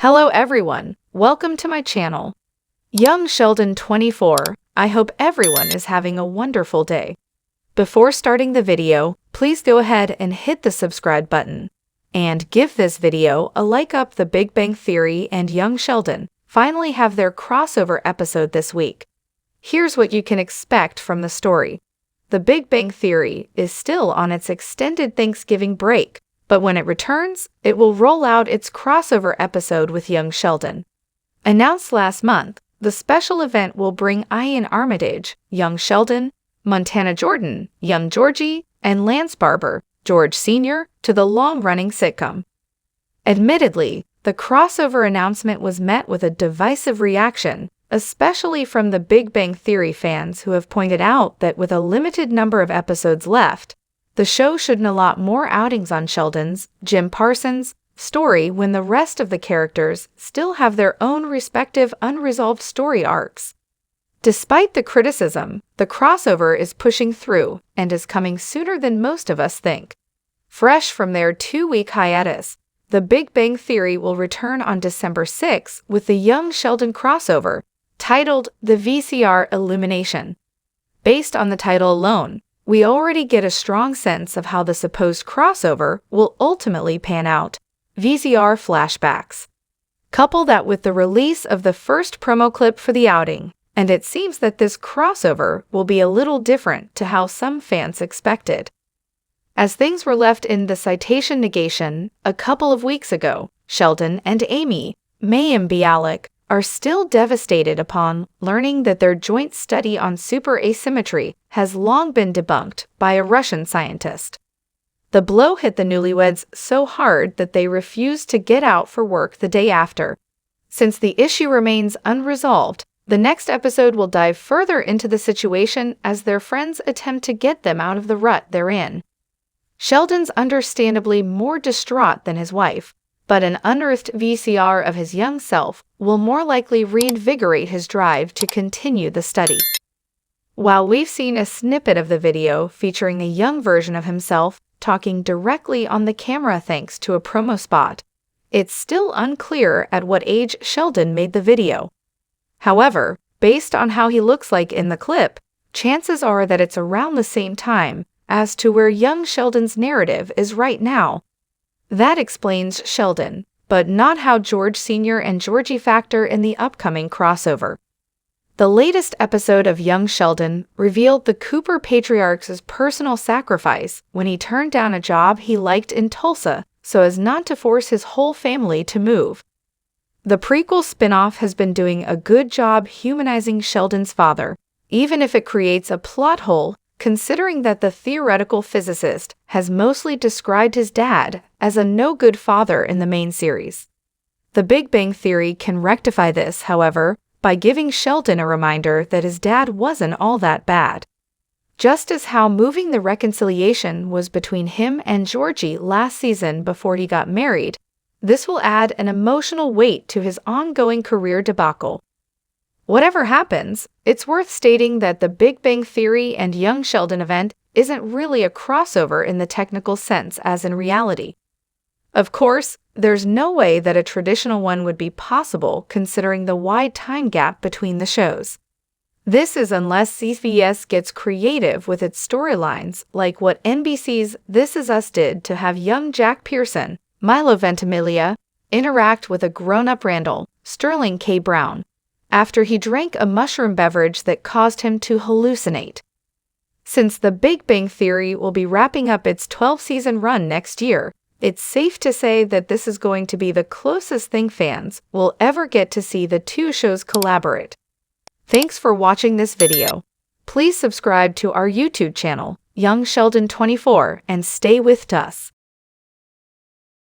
Hello everyone, welcome to my channel. Young Sheldon 24, I hope everyone is having a wonderful day. Before starting the video, please go ahead and hit the subscribe button. And give this video a like up. The Big Bang Theory and Young Sheldon finally have their crossover episode this week. Here's what you can expect from the story. The Big Bang Theory is still on its extended Thanksgiving break, but when it returns, it will roll out its crossover episode with Young Sheldon. Announced last month, the special event will bring Ian Armitage, Young Sheldon, Montana Jordan, Young Georgie, and Lance Barber, George Sr., to the long-running sitcom. Admittedly, the crossover announcement was met with a divisive reaction, especially from the Big Bang Theory fans who have pointed out that with a limited number of episodes left, the show shouldn't allot more outings on Sheldon's, Jim Parsons' story when the rest of the characters still have their own respective unresolved story arcs. Despite the criticism, the crossover is pushing through and is coming sooner than most of us think. Fresh from their 2-week hiatus, The Big Bang Theory will return on December 6 with the Young Sheldon crossover, titled The VCR Illumination. Based on the title alone, we already get a strong sense of how the supposed crossover will ultimately pan out. VCR flashbacks. Couple that with the release of the first promo clip for the outing, and it seems that this crossover will be a little different to how some fans expected. As things were left in the citation negation a couple of weeks ago, Sheldon and Amy, Mayim Bialik, are still devastated upon learning that their joint study on super-asymmetry has long been debunked by a Russian scientist. The blow hit the newlyweds so hard that they refused to get out for work the day after. Since the issue remains unresolved, the next episode will dive further into the situation as their friends attempt to get them out of the rut they're in. Sheldon's understandably more distraught than his wife, but an unearthed VCR of his young self will more likely reinvigorate his drive to continue the study. While we've seen a snippet of the video featuring a young version of himself talking directly on the camera thanks to a promo spot, it's still unclear at what age Sheldon made the video. However, based on how he looks like in the clip, chances are that it's around the same time as to where young Sheldon's narrative is right now. That explains Sheldon, but not how George Sr. and Georgie factor in the upcoming crossover. The latest episode of Young Sheldon revealed the Cooper patriarch's personal sacrifice when he turned down a job he liked in Tulsa so as not to force his whole family to move. The prequel spin-off has been doing a good job humanizing Sheldon's father, even if it creates a plot hole considering that the theoretical physicist has mostly described his dad as a no-good father in the main series. The Big Bang Theory can rectify this, however, by giving Sheldon a reminder that his dad wasn't all that bad. Just as how moving the reconciliation was between him and Georgie last season before he got married, this will add an emotional weight to his ongoing career debacle. Whatever happens, it's worth stating that the Big Bang Theory and Young Sheldon event isn't really a crossover in the technical sense as in reality. Of course, there's no way that a traditional one would be possible considering the wide time gap between the shows. This is unless CBS gets creative with its storylines like what NBC's This Is Us did to have young Jack Pearson, Milo Ventimiglia, interact with a grown-up Randall, Sterling K. Brown, after he drank a mushroom beverage that caused him to hallucinate. Since The Big Bang Theory will be wrapping up its 12-season run next year, it's safe to say that this is going to be the closest thing fans will ever get to see the two shows collaborate. Thanks for watching this video. Please subscribe to our YouTube channel, Young Sheldon 24, and stay with us.